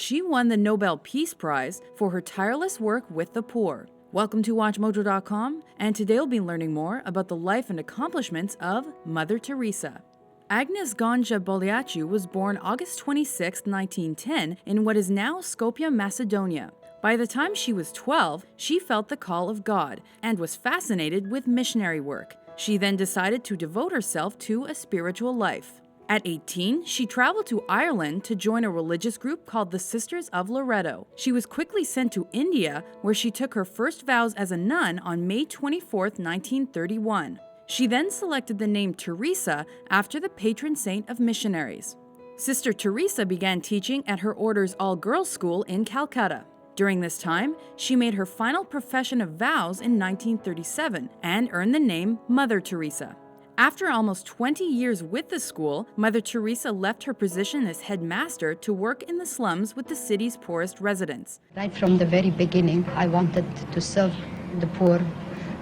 She won the Nobel Peace Prize for her tireless work with the poor. Welcome to WatchMojo.com, and today we'll be learning more about the life and accomplishments of Mother Teresa. Agnes Gonja Boliacu was born August 26, 1910, in what is now Skopje, Macedonia. By the time she was 12, she felt the call of God and was fascinated with missionary work. She then decided to devote herself to a spiritual life. At 18, she traveled to Ireland to join a religious group called the Sisters of Loreto. She was quickly sent to India, where she took her first vows as a nun on May 24, 1931. She then selected the name Teresa after the patron saint of missionaries. Sister Teresa began teaching at her order's all-girls school in Calcutta. During this time, she made her final profession of vows in 1937 and earned the name Mother Teresa. After almost 20 years with the school, Mother Teresa left her position as headmaster to work in the slums with the city's poorest residents. Right from the very beginning, I wanted to serve the poor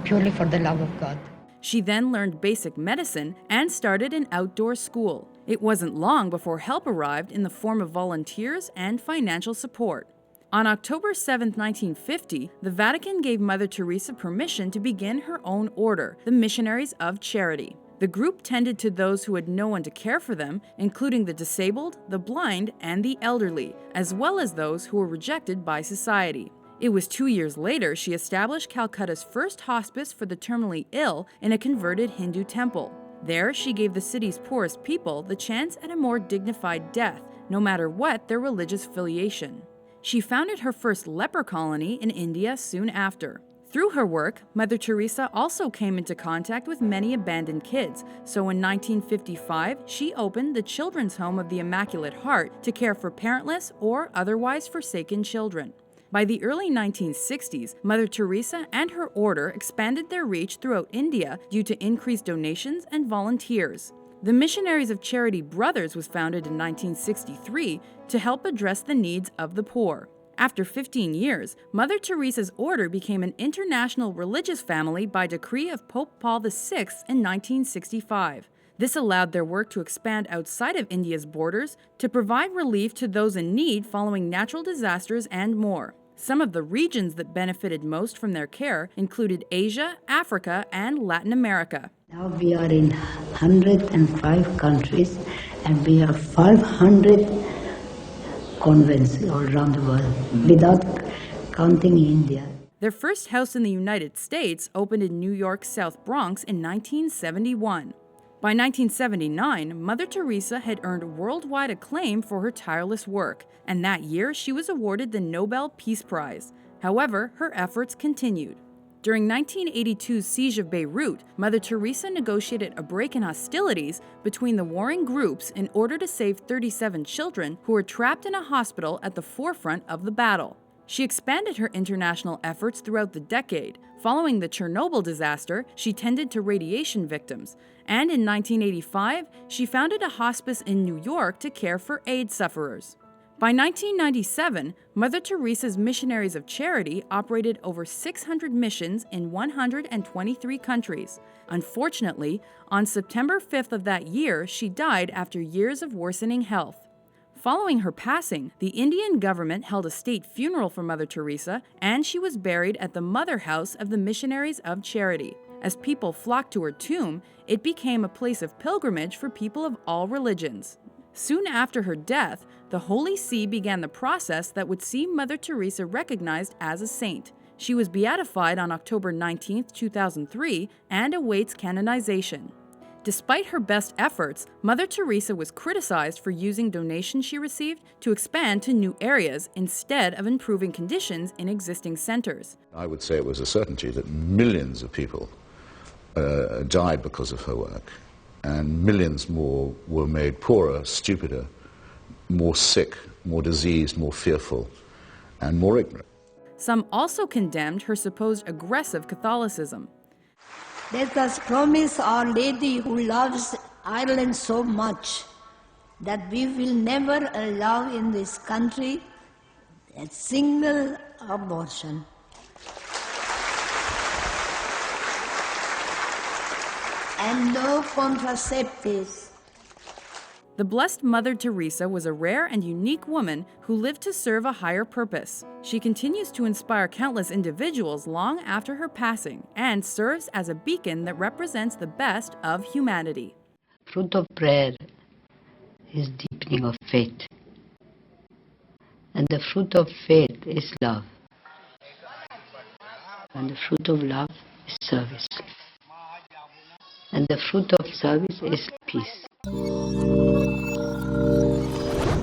purely for the love of God. She then learned basic medicine and started an outdoor school. It wasn't long before help arrived in the form of volunteers and financial support. On October 7, 1950, the Vatican gave Mother Teresa permission to begin her own order, the Missionaries of Charity. The group tended to those who had no one to care for them, including the disabled, the blind, and the elderly, as well as those who were rejected by society. It was 2 years later she established Calcutta's first hospice for the terminally ill in a converted Hindu temple. There, she gave the city's poorest people the chance at a more dignified death, no matter what their religious affiliation. She founded her first leper colony in India soon after. Through her work, Mother Teresa also came into contact with many abandoned kids, so in 1955, she opened the Children's Home of the Immaculate Heart to care for parentless or otherwise forsaken children. By the early 1960s, Mother Teresa and her order expanded their reach throughout India due to increased donations and volunteers. The Missionaries of Charity Brothers was founded in 1963 to help address the needs of the poor. After 15 years, Mother Teresa's order became an international religious family by decree of Pope Paul VI in 1965. This allowed their work to expand outside of India's borders to provide relief to those in need following natural disasters and more. Some of the regions that benefited most from their care included Asia, Africa, and Latin America. Now we are in 105 countries and we have 500 convents all around the world, without counting India. Their first house in the United States opened in New York's South Bronx in 1971. By 1979, Mother Teresa had earned worldwide acclaim for her tireless work, and that year she was awarded the Nobel Peace Prize. However, her efforts continued. During 1982's siege of Beirut, Mother Teresa negotiated a break in hostilities between the warring groups in order to save 37 children who were trapped in a hospital at the forefront of the battle. She expanded her international efforts throughout the decade. Following the Chernobyl disaster, she tended to radiation victims, and in 1985, she founded a hospice in New York to care for AIDS sufferers. By 1997, Mother Teresa's Missionaries of Charity operated over 600 missions in 123 countries. Unfortunately, on September 5th of that year, she died after years of worsening health. Following her passing, the Indian government held a state funeral for Mother Teresa, and she was buried at the Mother House of the Missionaries of Charity. As people flocked to her tomb, it became a place of pilgrimage for people of all religions. Soon after her death, the Holy See began the process that would see Mother Teresa recognized as a saint. She was beatified on October 19, 2003, and awaits canonization. Despite her best efforts, Mother Teresa was criticized for using donations she received to expand to new areas instead of improving conditions in existing centers. I would say it was a certainty that millions of people died because of her work, and millions more were made poorer, stupider, more sick, more diseased, more fearful, and more ignorant. Some also condemned her supposed aggressive Catholicism. Let us promise Our Lady, who loves Ireland so much, that we will never allow in this country a single abortion. And no contraceptives. The Blessed Mother Teresa was a rare and unique woman who lived to serve a higher purpose. She continues to inspire countless individuals long after her passing and serves as a beacon that represents the best of humanity. Fruit of prayer is deepening of faith. And the fruit of faith is love. And the fruit of love is service. And the fruit of service is peace.